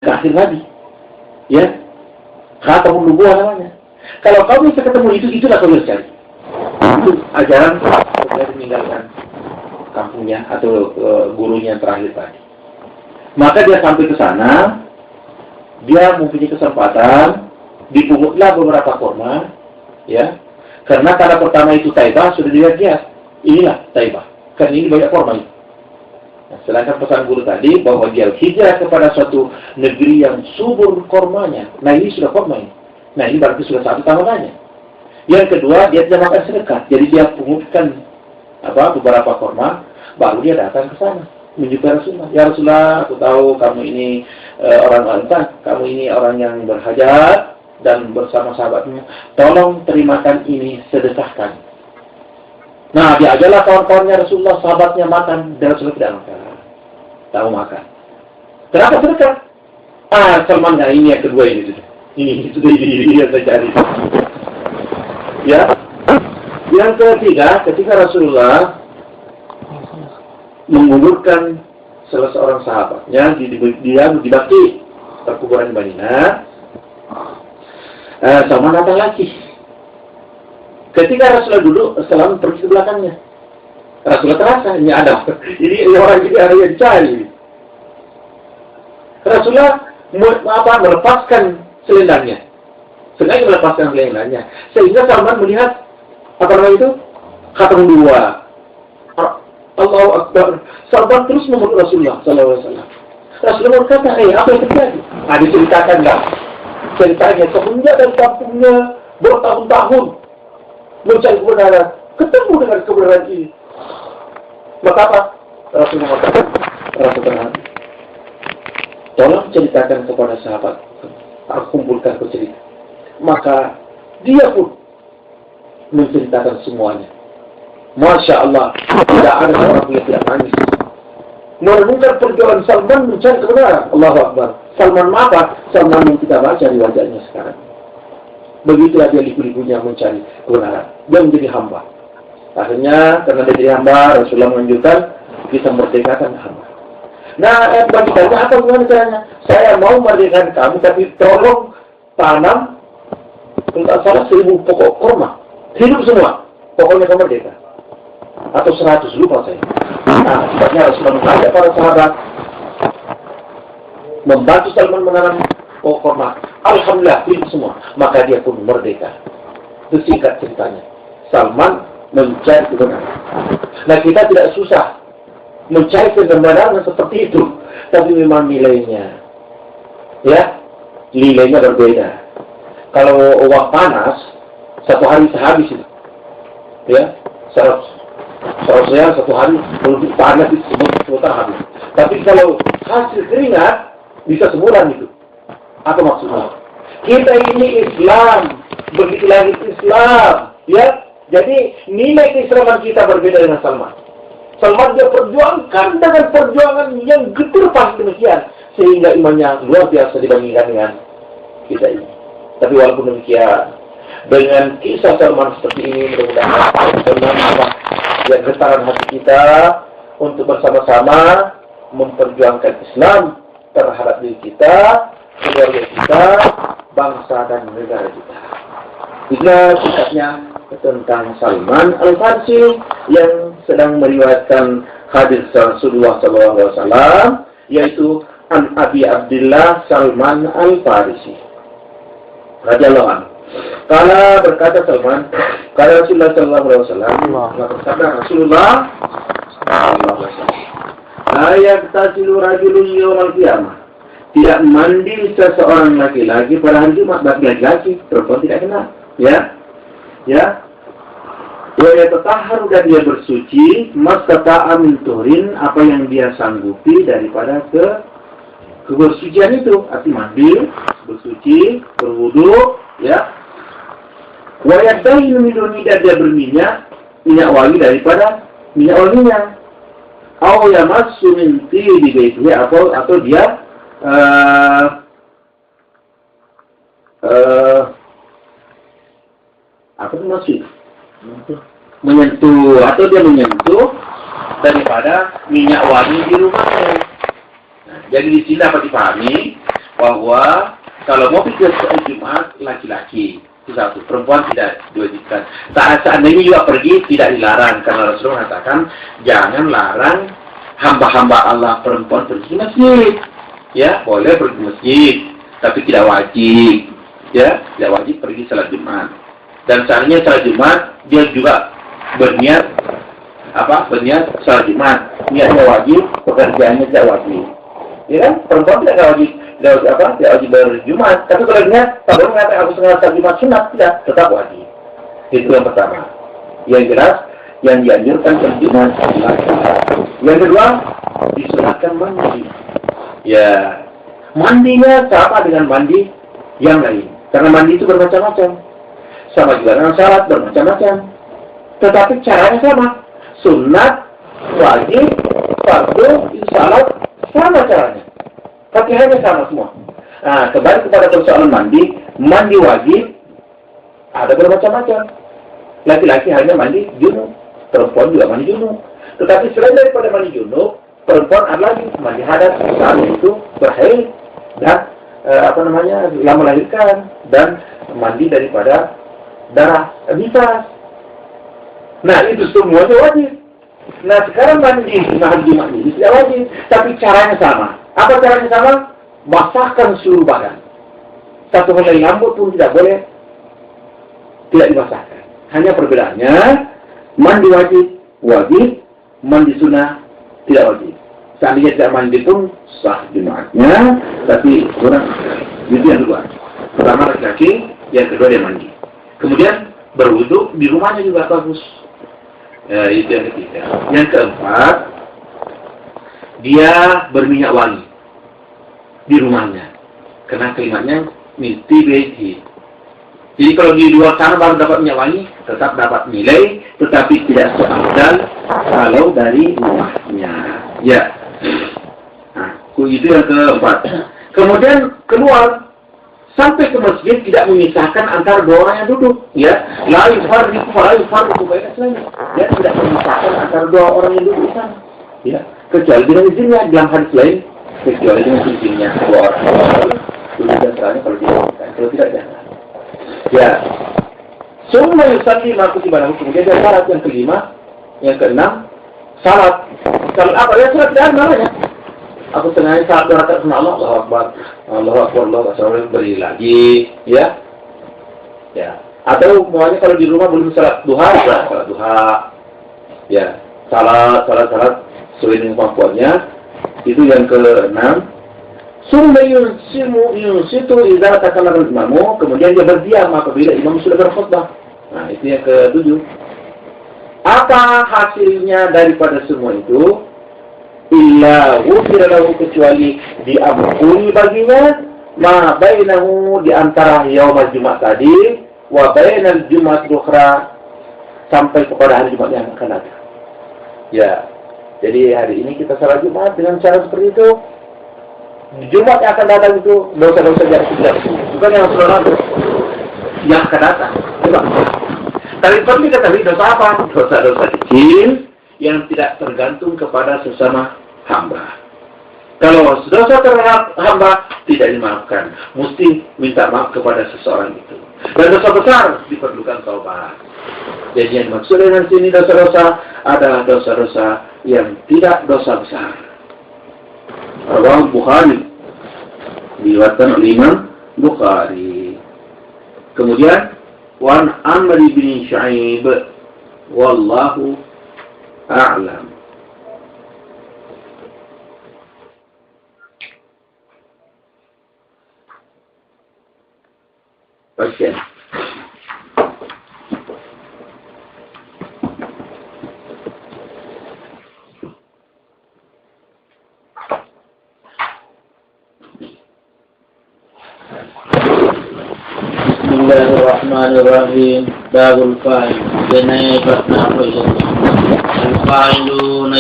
akhir lagi. Ya. Khatamul nubuwah namanya. Kalau kau bisa ketemu itulah kau harus cari. Itu ajaran supaya meninggalkan kampungnya atau gurunya yang terakhir tadi. Maka dia sampai ke sana, dia mempunyai kesempatan, dipungutlah beberapa korma, ya. Karena kala pertama itu Taibah sudah dilihat, inilah Taibah. Karena ini banyak korma itu. Nah, sedangkan pesan guru tadi bahwa dia hijrah kepada suatu negeri yang subur kormanya. Nah ini sudah korma ini. Nah ini berarti sudah satu tamatannya. Yang kedua dia tidak makan sedekah. Jadi dia pungutkan beberapa korma, baru dia datang ke sana menjumpai Rasulullah. Ya Rasulullah, aku tahu kamu ini orang Ansar, kamu ini orang yang berhajat dan bersama sahabatnya. Tolong terimakan ini, sedekahkan. Nah, diajarlah kawan-kawannya Rasulullah, sahabatnya makan, dan Rasulullah tidak makan. Tahu makan. Kenapa sedekah? Salman, nah ini yang kedua ini sudah. Ini sudah yang saya cari. Ya. Yang ketiga, ketika Rasulullah mengundurkan salah seorang sahabatnya, dia dibakti perkuburan Madinah. Salman datang lagi. Ketika Rasulullah duduk, Salman pergi ke belakangnya. Rasulullah terasa, ini ada. Ini orang ini ada yang cari. Rasulullah melepaskan selendangnya. Sengaja melepaskan selendangnya. Sehingga Salman melihat, apa namanya itu? Khatam dua. Allahu Akbar. Salman terus memeluk Rasulullah SAW. Rasulullah berkata, apa yang terjadi? Diceritakan lah. Ceritanya, semenjak dari kampungnya bertahun-tahun mencari kebenaran, ketemu dengan kebenaran ini. Maka apa? Rasulullah mengatakan, rasa tenang. Tolong ceritakan kepada sahabat. Aku kumpulkan cerita. Maka dia pun menceritakan semuanya. Masya Allah, tidak ada orang yang tidak nangis. Merenungkan perjuangan Salman mencari kebenaran. Allahu Akbar. Salman apa? Salman yang kita baca di wajahnya sekarang. Begitulah dia liku-likunya mencari kebenaran. Dia menjadi hamba. Akhirnya, karena dia jadi hamba, Rasulullah menunjukkan kita merdekakan hamba. Nah, bagi tanya apa gimana caranya? Saya mau merdekakan kamu, tapi tolong tanam, tidak salah 1000 pokok kurma. Hidup semua. Pokoknya kamu merdeka. Atau 100, lupa saya. Nah, sebabnya Rasulullah mengajak para sahabat membantu Salman menanam pokok kurma. Alhamdulillah, hidup semua. Maka dia pun merdeka. Itu singkat ceritanya. Salman mencari kebenaran. Nah, kita tidak susah mencari kebenaran seperti itu. Tapi memang nilainya. Ya, nilainya berbeda. Kalau uang panas, satu hari sehabis itu. Ya, saya satu hari lebih panas itu sebentar habis. Tapi kalau hasil keringat bisa sebulan itu. Apa maksudnya? Kita ini Islam, begitu lagi Islam, ya. Jadi nilai keislaman kita berbeda dengan Salman. Salman dia perjuangkan dengan perjuangan yang getir pasti demikian, sehingga imannya luar biasa dibandingkan dengan kita ini. Tapi walaupun demikian, dengan kisah Salman seperti ini, mudah-mudahan Salman yang getaran hati kita untuk bersama-sama memperjuangkan Islam terhadap diri kita, keluarga kita, bangsa dan negara kita. Itulah singkatnya tentang Salman Al-Farsi yang sedang meriwayatkan hadis Rasulullah SAW, yaitu An Abi Abdillah Salman Al-Farisi radhiyallahu anhu. Kala berkata Salman, kala Rasulullah SAW, berkata Rasulullah SAW, ayat tasilu rajulun yawmal qiyamah, tidak mandi seseorang laki-laki pada hari Jumat. Bagi laki-laki, perempuan tidak kenal. Ya. Wa yatatahharu, dan dia bersuci, mastata'a min turin, apa yang dia sanggupi daripada kebersucian itu. Arti mandi, bersuci, berwudu, ya. Wa yadainu min duni, dan dia berminyak wangi daripada minyak wanginya. Aw yamassu min tibi baitihi, atau dia apa itu maksud? Menyentuh, atau dia menyentuh daripada minyak wangi di rumahnya. Nah, jadi di sini dapat dipahami bahwa kalau mau pergi ke Jumat laki-laki itu satu, perempuan tidak diwajibkan. Seandainya juga pergi tidak dilarang karena Rasulullah mengatakan jangan larang hamba-hamba Allah perempuan pergi ke masjid. Ya, boleh pergi ke masjid, tapi tidak wajib. Ya, tidak wajib pergi salat Jumat. Dan seandainya salat Jumat dia juga berniat berniat salat Jumat. Niatnya wajib, pekerjaannya tidak wajib. Ya kan? Perempuan tidak wajib. Tidak wajib berjumat, tapi kalau niat kalau mengatakan aku sengaja Jumat sunat tidak, tetap wajib. Itu yang pertama. Yang jelas yang dianjurkan berjumat laki. Yang kedua disunatkan mandi. Ya, mandinya sama dengan mandi yang lain. Karena mandi itu bermacam-macam. Sama juga dengan salat bermacam-macam. Tetapi caranya sama. Sunat, wajib, fardu, salat sama caranya. Pakaiannya sama semua. Nah, kembali kepada persoalan mandi. Mandi wajib ada bermacam-macam. Laki-laki hanya mandi junub, perempuan juga mandi junub. Tetapi selain daripada mandi junub, perempuan ada lagi mandi hadas, misalnya itu berhaid dan setelah melahirkan dan mandi daripada darah nifas. Nah, itu semuanya wajib. Nah, sekarang mandi hari Jumat ini tidak wajib, tapi caranya sama. Apa caranya sama? Basahkan seluruh badan. Satu helai rambut pun tidak boleh tidak dibasahkan. Hanya perbedaannya, mandi wajib, mandi sunnah tidak wajib. Seandainya tidak mandi pun sah Jumatnya, tapi kurang. Itu yang kedua. Pertama laki-laki, yang kedua dia mandi. Kemudian berwudu di rumahnya juga bagus. Itu yang ketiga. Yang keempat, dia berminyak wangi di rumahnya. Karena kalimatnya mesti beti. Jadi kalau di luar sana baru dapat minyak wangi, tetap dapat nilai, tetapi tidak seafdal kalau dari rumahnya. Ya. Nah, itu yang keempat. Kemudian keluar sampai ke masjid tidak memisahkan antara dua orang yang duduk. Ya, la yufarriqu baina islamin. Ya, tidak memisahkan antara dua orang yang duduk di sana. Ya, kecuali dengan izinnya dalam hadis lain, kecuali dengan izinnya dua orang. Duduk dan serahnya kalau tidak jangan. Ya. Summa yusalli ma kutiba lahu. Kemudian ada syarat yang kelima, yang keenam, salat. Salat apa? Ya salat tidak namanya. Aku sengaja saat berangkat sama Allah, Allahu Akbar, Allahu Akbar, beri lagi, ya. Ya. Atau maunya kalau di rumah belum salat duha, salat duha. Ya, salat sesuai dengan kemampuannya. Itu yang keenam. Summa yunsitu idza takallama al-imamu, kemudian dia berdiam apabila imam sudah berkhutbah. Nah, itu yang ketujuh. Apa hasilnya daripada semua itu? Illa ghufira lahu, kecuali diampuni baginya ma bainahu, di antara yaumul Jumat tadi wa bainal Jumat ukhra, sampai kepada hari Jumat yang akan datang. Ya. Jadi hari ini kita salat Jumat dengan cara seperti itu. Di Jumat yang akan datang itu dosa-dosa yang tidak, bukan yang sudah lalu, yang akan datang. Tapi perlu diketahui dosa apa? Dosa-dosa kecil yang tidak tergantung kepada sesama hamba. Kalau dosa terhadap hamba tidak dimaafkan, mesti minta maaf kepada seseorang itu. Dan dosa besar diperlukan taubat. Jadi yang maksud dengan sini dosa-dosa adalah dosa-dosa yang tidak dosa besar. Rawal Bukhari, diriwayatkan oleh Imam Bukhari. Kemudian Wan Amr bin Shu'aib, wallahu a'lam. Pasien. Bismillahirrahmanirrahim. Babul fa'il. Jenai batna fa'il. Al-fa'iluna